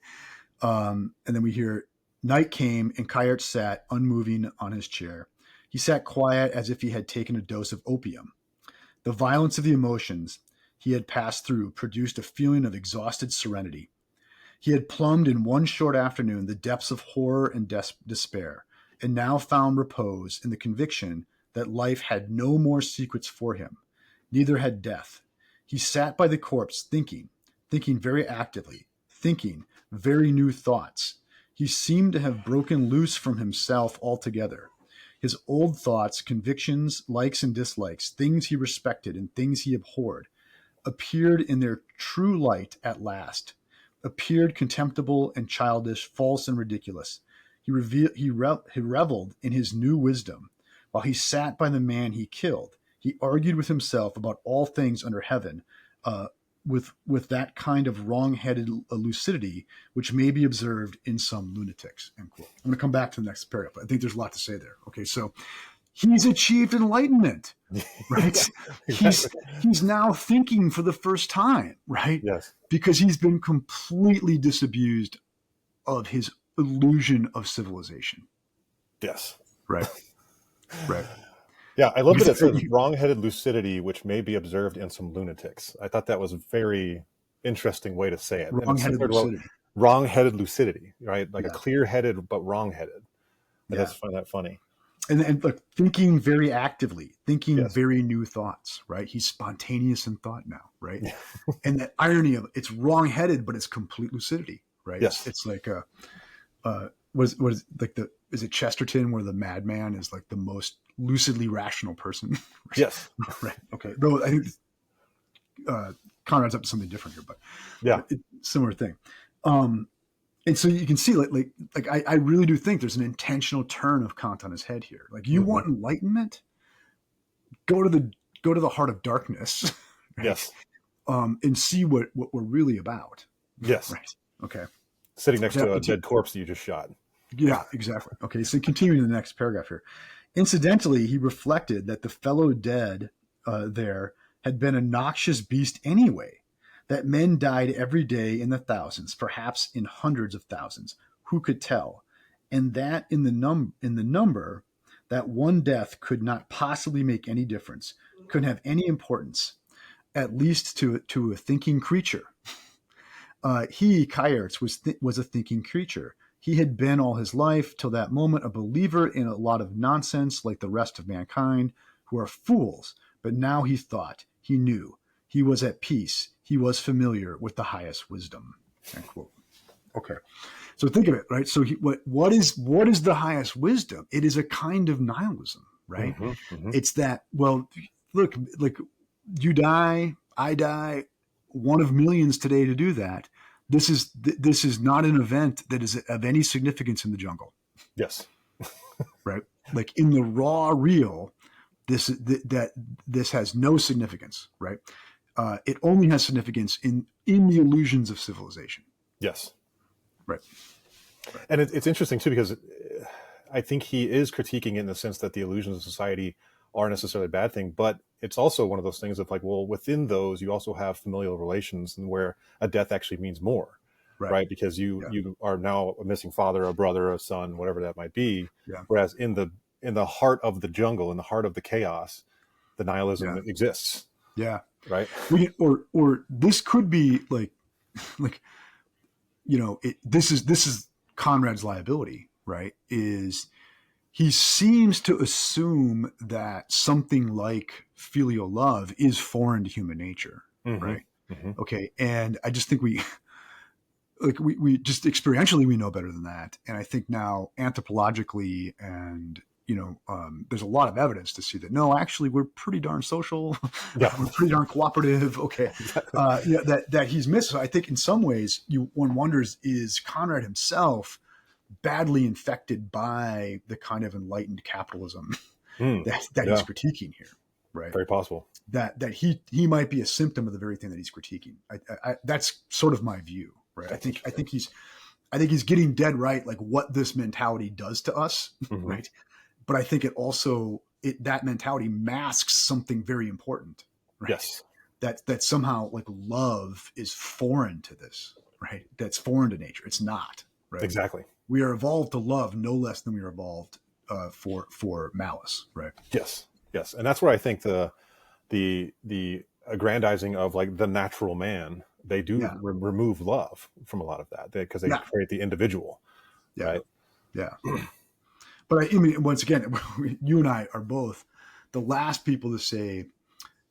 And then we hear, "Night came and Kayerts sat unmoving on his chair. He sat quiet as if he had taken a dose of opium. The violence of the emotions he had passed through produced a feeling of exhausted serenity. He had plumbed in one short afternoon the depths of horror and despair, and now found repose in the conviction that life had no more secrets for him. Neither had death. He sat by the corpse thinking very actively, thinking very new thoughts. He seemed to have broken loose from himself altogether. His old thoughts, convictions, likes and dislikes, things he respected and things he abhorred, appeared in their true light at last, appeared contemptible and childish, false and ridiculous. He reveled in his new wisdom. While he sat by the man he killed, he argued with himself about all things under heaven, with that kind of wrong-headed lucidity which may be observed in some lunatics." End quote. I'm going to come back to the next paragraph, but I think there's a lot to say there. Okay, so he's achieved enlightenment, right? He's now thinking for the first time, right? Yes. Because he's been completely disabused of his illusion of civilization. Yes. Right. Right. Yeah, I love that it says wrong-headed lucidity, which may be observed in some lunatics. I thought that was a very interesting way to say it. Wrong-headed lucidity. Wrong-headed lucidity, right? Like Yeah. a clear-headed but wrong-headed. Yeah. That's funny. and look, thinking very actively, thinking Yes. very new thoughts, right? He's spontaneous in thought now, right? Yeah. And that irony of it's wrong-headed, but it's complete lucidity, right? Yes. It's like what is like is it Chesterton where the madman is like the most lucidly rational person? Yes. Right. Okay. Though I think Conrad's up to something different here, Yeah. similar thing. Um, and so you can see I really do think there's an intentional turn of Kant on his head here. Like you Hmm. want enlightenment, go to the heart of darkness, right? Yes. And see what we're really about. Yes. Right. Okay. Sitting next Now, to a dead corpse that you just shot. yeah, exactly. Okay. So continuing the next paragraph here. Incidentally, he reflected that the fellow dead there had been a noxious beast anyway, that men died every day in the thousands, perhaps in hundreds of thousands. Who could tell? And that in the number, that one death could not possibly make any difference, couldn't have any importance, at least to a thinking creature. He, Kayerts, was a thinking creature. He had been all his life, till that moment, a believer in a lot of nonsense like the rest of mankind, who are fools. But now he thought, he knew, he was at peace, he was familiar with the highest wisdom. End quote. Okay. So think of it, right? So what is the highest wisdom? It is a kind of nihilism, right? Hmm. Hmm. It's that, well, look, like you die, I die, one of millions today to do that. This is not an event that is of any significance in the jungle, Yes. right? Like in the raw real, this has no significance, right? It only has significance in the illusions of civilization, Yes. right? Right. And it's interesting too, because I think he is critiquing it in the sense that the illusions of society aren't necessarily a bad thing, but it's also one of those things of like, well, within those, you also have familial relations, and where a death actually means more, Right. right? Because Yeah. you are now a missing father, a brother, a son, whatever that might be. Yeah. Whereas in the heart of the jungle, in the heart of the chaos, the nihilism Yeah. exists, Yeah. right? Or this could be like this is Conrad's liability, right? Is he seems to assume that something like filial love is foreign to human nature, Hmm. right? Hmm. Okay, and I just think we just experientially we know better than that, and I think now anthropologically and there's a lot of evidence to see that no, actually we're pretty darn social, Yeah. we're pretty darn cooperative. Okay, Exactly. that he's missed. So I think in some ways one wonders, is Conrad himself badly infected by the kind of enlightened capitalism Mm, that he's yeah, critiquing here, right? very possible. That he might be a symptom of the very thing that he's critiquing. That's sort of my view, right? That's interesting. I think he's getting dead right, like what this mentality does to us, Hmm. right? But I think that mentality masks something very important, right? Yes, That somehow like love is foreign to this, right? That's foreign to nature. It's not, right? exactly. We are evolved to love no less than we are evolved for malice, right? Yes, yes, and that's where I think the aggrandizing of like the natural man, they do Yeah, remove love from a lot of that, because they yeah, create the individual, yeah, right? yeah. But I mean, once again, you and I are both the last people to say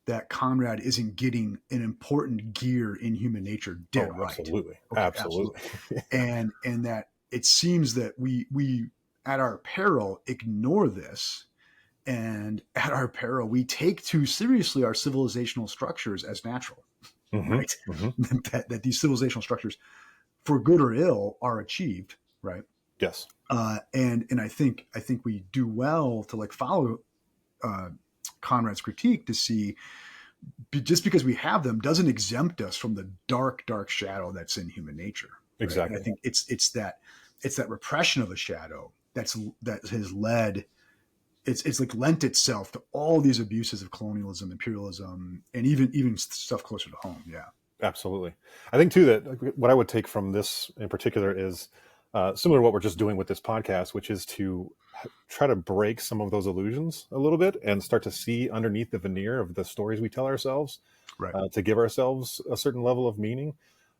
that Conrad isn't getting an important gear in human nature Oh, dead right. absolutely, Okay, absolutely. absolutely. And that it seems that we at our peril ignore this, and at our peril we take too seriously our civilizational structures as natural, Hmm. right? Hmm. that these civilizational structures, for good or ill, are achieved, right? Yes. And I think we do well to like follow uh, Conrad's critique to see, just because we have them doesn't exempt us from the dark shadow that's in human nature, right? And I Exactly. think it's that repression of a shadow that has led, it's like lent itself to all these abuses of colonialism, imperialism, and even stuff closer to home. Yeah, Absolutely. I think too that like, what I would take from this in particular is similar to what we're just doing with this podcast, which is to try to break some of those illusions a little bit and start to see underneath the veneer of the stories we tell ourselves, right. to give ourselves a certain level of meaning,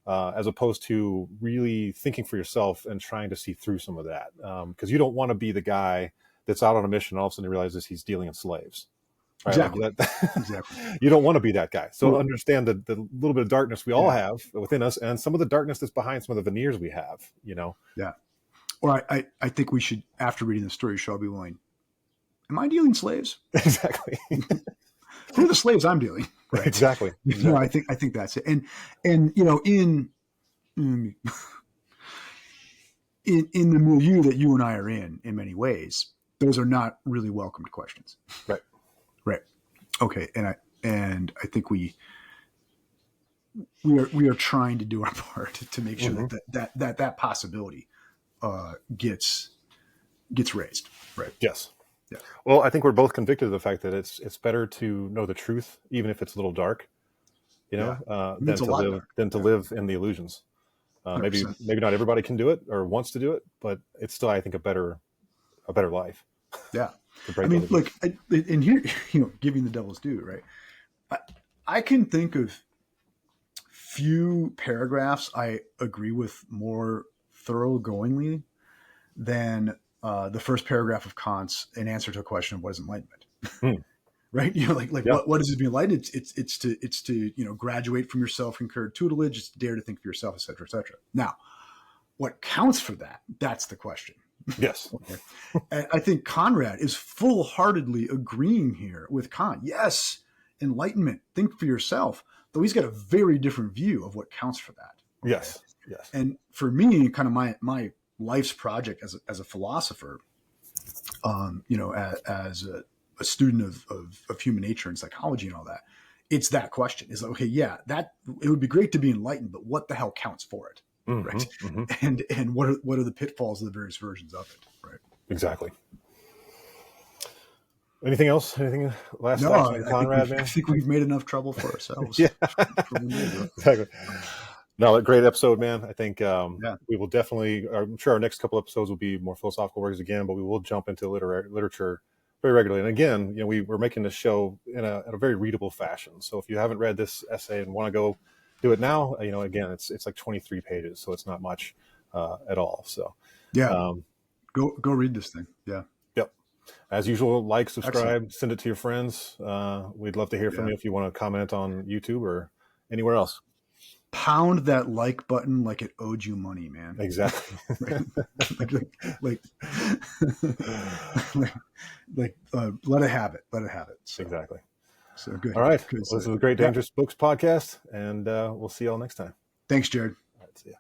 as opposed to really thinking for yourself and trying to see through some of that. Because you don't want to be the guy that's out on a mission, and all of a sudden he realizes he's dealing in slaves. Right? Exactly. Like that, Exactly. you don't want to be that guy. So understand the little bit of darkness we all have within us, and some of the darkness that's behind some of the veneers we have. Yeah. Or I think we should, after reading the story, shall be willing. Am I dealing slaves? Exactly. Who are the slaves I'm dealing? Right. Exactly. I think that's it. And in the milieu that you and I are in many ways, those are not really welcomed questions. Right. Right. Okay. And I think we are trying to do our part to make sure that possibility gets raised. Right. Yes. Yeah. Well, I think we're both convicted of the fact that it's better to know the truth, even if it's a little dark, than to live in the illusions. Maybe not everybody can do it or wants to do it, but it's still, I think, a better life. Yeah. I mean, look, and here, giving the devil's due, right? I can think of few paragraphs I agree with more thoroughgoingly than the first paragraph of Kant's in answer to a question of what is enlightenment. Right? What is it to be enlightened? It's to graduate from your self-incurred tutelage. It's to dare to think for yourself, et cetera, et cetera. Now, what counts for that? That's the question. Yes. Okay. And I think Conrad is full-heartedly agreeing here with Kant. Yes, enlightenment, think for yourself, though he's got a very different view of what counts for that. Okay? Yes. And for me, kind of my life's project as a philosopher, as a student of human nature and psychology and all that, it's that question. It's like, okay, yeah, that it would be great to be enlightened, but what the hell counts for it? Right. And what are the pitfalls of the various versions of it? Right. Exactly. Anything else? Anything last No, thoughts on Conrad, man? I think we've made enough trouble for ourselves. Yeah. Exactly. No, a great episode, man. I think we will definitely, I'm sure our next couple episodes will be more philosophical works again, but we will jump into literature very regularly. And again, we're making this show in a very readable fashion. So if you haven't read this essay and want to go do it now, again, it's like 23 pages, so it's not much at all. So go read this thing. Yeah. Yep. As usual, like, subscribe, Excellent. Send it to your friends. We'd love to hear from you if you want to comment on YouTube or anywhere else. Pound that like button like it owed you money, man. Exactly. Let it have it. So, exactly. So good. All right. Good. Well, this is the Great Dangerous Books podcast, and we'll see you all next time. Thanks, Jared. All right, see ya.